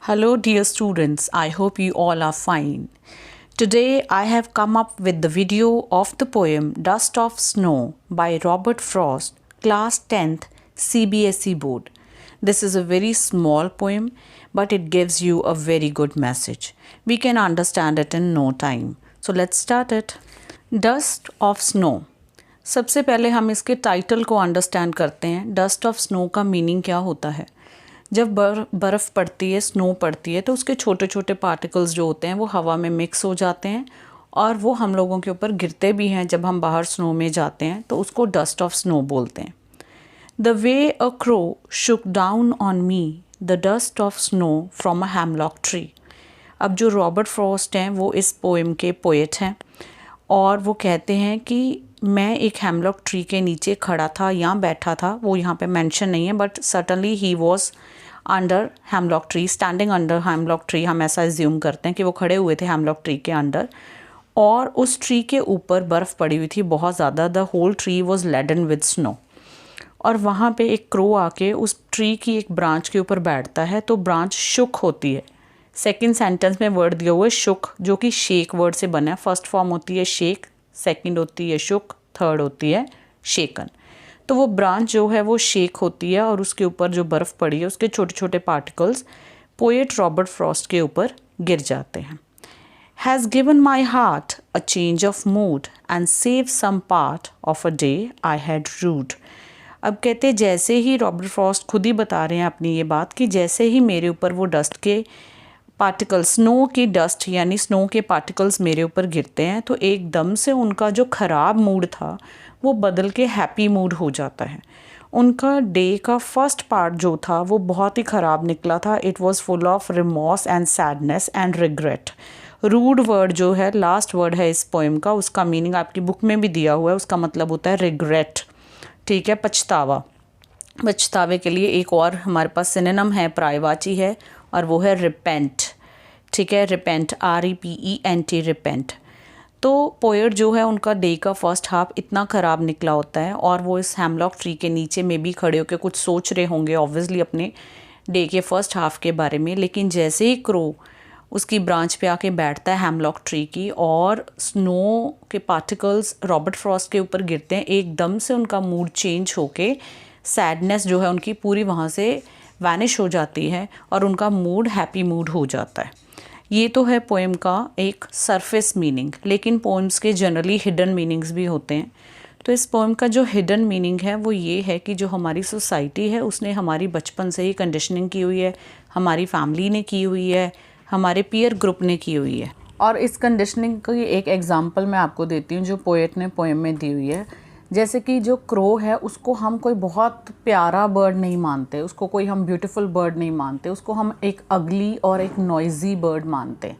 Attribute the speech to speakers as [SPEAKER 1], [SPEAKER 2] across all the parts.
[SPEAKER 1] Hello, dear students. I hope you all are fine. Today, I have come up with the video of the poem Dust of Snow by Robert Frost, Class 10th, CBSE Board. This is a very small poem, but it gives you a very good message. We can understand it in no time. So, let's start it. Dust of Snow. सबसे पहले हम इसके title को understand करते हैं. Dust of snow का meaning क्या होता है. जब बर्फ़ पड़ती है, स्नो पड़ती है, तो उसके छोटे छोटे पार्टिकल्स जो होते हैं वो हवा में मिक्स हो जाते हैं और वो हम लोगों के ऊपर गिरते भी हैं. जब हम बाहर स्नो में जाते हैं तो उसको डस्ट ऑफ स्नो बोलते हैं. The way a crow Shuk down on me the dust of snow from a hemlock tree. अब जो रॉबर्ट फ्रॉस्ट हैं वो इस पोएम के पोएट हैं और वो कहते हैं कि मैं एक हैमलॉक ट्री के नीचे खड़ा था या बैठा था, वो यहाँ पे मेंशन नहीं है, but certainly he was under hemlock tree, standing under hemlock tree. हम ऐसा एज्यूम करते हैं कि वो खड़े हुए थे हैमलॉक ट्री के अंडर और उस ट्री के ऊपर बर्फ़ पड़ी हुई थी बहुत ज़्यादा. The whole tree was laden with snow. और वहाँ पे एक क्रो आके उस ट्री की एक ब्रांच के ऊपर बैठता है तो ब्रांच शुक होती है. सेकेंड सेंटेंस में वर्ड दिया हुआ है शुक, जो कि शेक वर्ड से बना है. फर्स्ट फॉर्म होती है शेक, सेकंड होती है शुक, थर्ड होती है शेकन. तो वो ब्रांच जो है वो शेक होती है और उसके ऊपर जो बर्फ़ पड़ी है उसके छोटे छोटे पार्टिकल्स पोएट रॉबर्ट फ्रॉस्ट के ऊपर गिर जाते हैं. Has given my heart a change of mood and save some part of a day I had rued. अब कहते जैसे ही रॉबर्ट फ्रॉस्ट खुद ही बता रहे हैं अपनी ये बात कि जैसे ही मेरे ऊपर वो डस्ट के पार्टिकल्स, स्नो की डस्ट यानी स्नो के पार्टिकल्स मेरे ऊपर गिरते हैं तो एकदम से उनका जो ख़राब मूड था वो बदल के हैप्पी मूड हो जाता है. उनका डे का फर्स्ट पार्ट जो था वो बहुत ही ख़राब निकला था. It was full of remorse and sadness and regret. Rude word जो है लास्ट वर्ड है इस पोएम का, उसका मीनिंग आपकी बुक में भी दिया हुआ है. उसका मतलब होता है रिग्रेट. ठीक है, पछतावा. पछतावे के लिए एक और हमारे पास सिनोनिम है, पर्यायवाची है, और वो है रिपेंट. ठीक है, रिपेंट, REPENT, रिपेंट. तो पोएट जो है उनका डे का फर्स्ट हाफ इतना ख़राब निकला होता है और वो इस हैमलॉक ट्री के नीचे में भी खड़े होकर कुछ सोच रहे होंगे ऑब्वियसली अपने डे के फर्स्ट हाफ के बारे में. लेकिन जैसे ही क्रो उसकी ब्रांच पे आके बैठता है हैमलॉक ट्री की और स्नो के पार्टिकल्स रॉबर्ट फ्रॉस्ट के ऊपर गिरते हैं, एकदम से उनका मूड चेंज होके सैडनेस जो है उनकी पूरी वहाँ से वैनिश हो जाती है और उनका मूड हैप्पी मूड हो जाता है. ये तो है पोएम का एक सरफेस मीनिंग, लेकिन पोएम्स के जनरली हिडन मीनिंग्स भी होते हैं. तो इस पोएम का जो हिडन मीनिंग है वो ये है कि जो हमारी सोसाइटी है उसने हमारी बचपन से ही कंडीशनिंग की हुई है, हमारी फैमिली ने की हुई है, हमारे पीयर ग्रुप ने की हुई है. और इस कंडीशनिंग की एक एग्जांपल मैं आपको देती हूँ जो पोएट ने पोएम में दी हुई है. जैसे कि जो क्रो है उसको हम कोई बहुत प्यारा बर्ड नहीं मानते, उसको कोई हम ब्यूटीफुल बर्ड नहीं मानते, उसको हम एक अगली और एक नॉइज़ी बर्ड मानते हैं.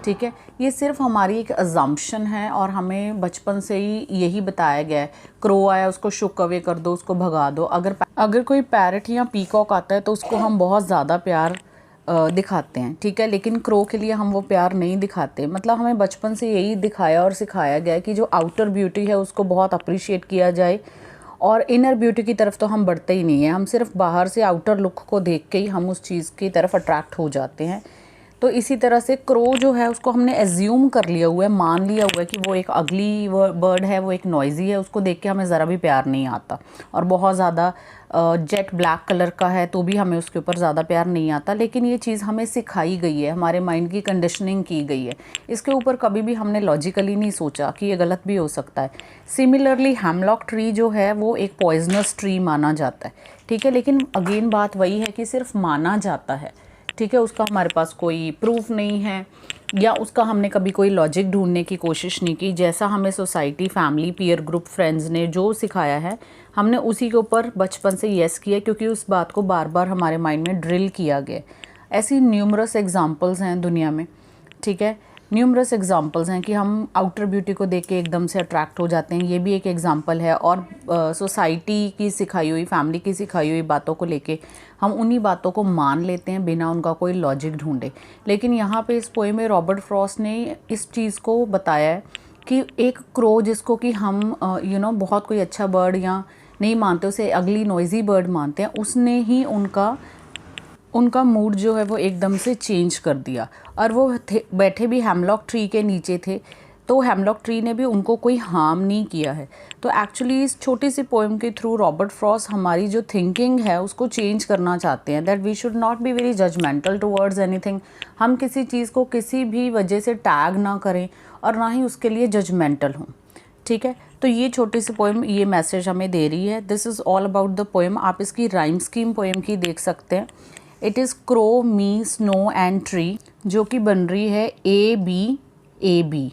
[SPEAKER 1] ठीक है, ये सिर्फ हमारी एक अजम्पशन है और हमें बचपन से ही यही बताया गया है. क्रो आया उसको शुक अवे कर दो, उसको भगा दो. अगर कोई पैरट या पीकॉक आता है तो उसको हम बहुत ज़्यादा प्यार दिखाते हैं. ठीक है, लेकिन क्रो के लिए हम वो प्यार नहीं दिखाते. मतलब हमें बचपन से यही दिखाया और सिखाया गया है कि जो आउटर ब्यूटी है उसको बहुत अप्रिशिएट किया जाए और इनर ब्यूटी की तरफ तो हम बढ़ते ही नहीं हैं. हम सिर्फ बाहर से आउटर लुक को देख के ही हम उस चीज़ की तरफ अट्रैक्ट हो जाते हैं. तो इसी तरह से क्रो जो है उसको हमने एज्यूम कर लिया हुआ है, मान लिया हुआ है कि वो एक अगली बर्ड है, वो एक नॉइज़ी है, उसको देख के हमें ज़रा भी प्यार नहीं आता. और बहुत ज़्यादा जेट ब्लैक कलर का है तो भी हमें उसके ऊपर ज़्यादा प्यार नहीं आता. लेकिन ये चीज़ हमें सिखाई गई है, हमारे माइंड की कंडीशनिंग की गई है. इसके ऊपर कभी भी हमने लॉजिकली नहीं सोचा कि ये गलत भी हो सकता है. सिमिलरली हैमलॉक ट्री जो है वो एक पॉइजनस ट्री माना जाता है. ठीक है, लेकिन अगेन बात वही है कि सिर्फ माना जाता है. ठीक है, उसका हमारे पास कोई प्रूफ नहीं है या उसका हमने कभी कोई लॉजिक ढूंढने की कोशिश नहीं की. जैसा हमें society, family, peer group, friends ने जो सिखाया है हमने उसी के ऊपर बचपन से यस किया क्योंकि उस बात को बार बार हमारे माइंड में ड्रिल किया गया. ऐसी न्यूमरस एग्जांपल्स हैं दुनिया में. ठीक है, न्यूमरस एग्जांपल्स हैं कि हम आउटर ब्यूटी को देख के एकदम से अट्रैक्ट हो जाते हैं. ये भी एक एग्जांपल है. और सोसाइटी की सिखाई हुई, फैमिली की सिखाई हुई बातों को लेके हम उन्हीं बातों को मान लेते हैं बिना उनका कोई लॉजिक ढूंढे. लेकिन यहाँ पे इस पोएम में रॉबर्ट फ्रॉस्ट ने इस चीज़ को बताया है कि एक क्रो जिसको कि हम बहुत कोई अच्छा बर्ड या नहीं मानते, उसे अगली नॉइज़ी बर्ड मानते हैं, उसने ही उनका उनका मूड जो है वो एकदम से चेंज कर दिया। और वो बैठे भी हेमलॉक ट्री के नीचे थे, तो हेमलॉक ट्री ने भी उनको कोई हार्म नहीं किया है। तो एक्चुअली इस छोटी सी पोएम के थ्रू रॉबर्ट फ्रॉस्ट हमारी जो थिंकिंग है उसको चेंज करना चाहते हैं, that we should not be very judgemental towards anything. हम किसी चीज़ को किसी भी वजह से टैग ना करें और ना ही उसके लिए जजमेंटल हों, ठीक है। तो ये छोटी सी पोएम ये मैसेज हमें दे रही है। This is all about the poem. आप इसकी राइम स्कीम पोएम की देख सकते हैं। It is crow, me, snow and tree, जो कि बन रही है A-B-A-B।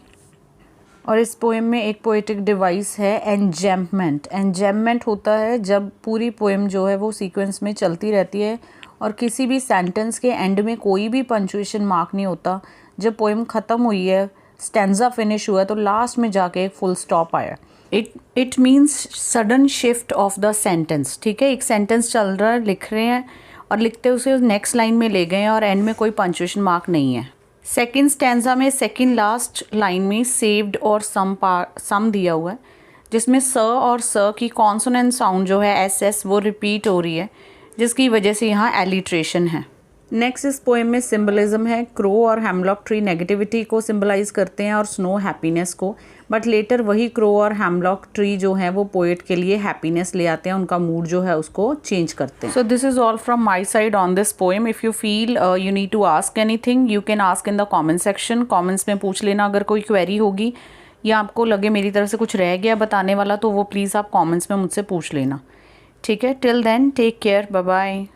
[SPEAKER 1] और इस पोएम में एक पोएटिक डिवाइस है एन्जैम्पमेंट। एन्जैम्पमेंट होता है जब पूरी पोएम जो है वो सीक्वेंस में चलती रहती है और किसी भी सेंटेंस के एंड में कोई भी पंक्चुएशन मार्क नहीं होता। जब पोएम ख़त्म हुई है, स्टैंजा फिनिश हुआ है, तो लास्ट में जाके एक फुल स्टॉप आया। It means sudden shift of the sentence, ठीक है। एक सेंटेंस चल रहा है, लिख रहे हैं और लिखते उसे नेक्स्ट लाइन में ले गए हैं और एंड में कोई पंक्चुएशन मार्क नहीं है। सेकेंड स्टैंजा में सेकेंड लास्ट लाइन में सेव्ड और सम दिया हुआ है, जिसमें स और स की कॉन्सोनेंट साउंड जो है SS वो रिपीट हो रही है, जिसकी वजह से यहाँ एलिट्रेशन है। नेक्स्ट इस पोएम में सिंबलिज्म है। क्रो और हेमलॉक ट्री नेगेटिविटी को सिंबलाइज करते हैं और स्नो हैप्पीनेस को, बट लेटर वही क्रो और हेमलॉक ट्री जो है वो पोएट के लिए हैप्पीनेस ले आते हैं, उनका मूड जो है उसको चेंज करते हैं। So this is all from my side on this poem. If you feel you need to ask anything, you can ask in the comment section. Comments में पूछ लेना अगर कोई क्वेरी होगी या आपको लगे मेरी तरफ से कुछ रह गया बताने वाला, तो वो प्लीज़ आप कॉमेंट्स में मुझसे पूछ लेना, ठीक है। Till then take care, bye bye.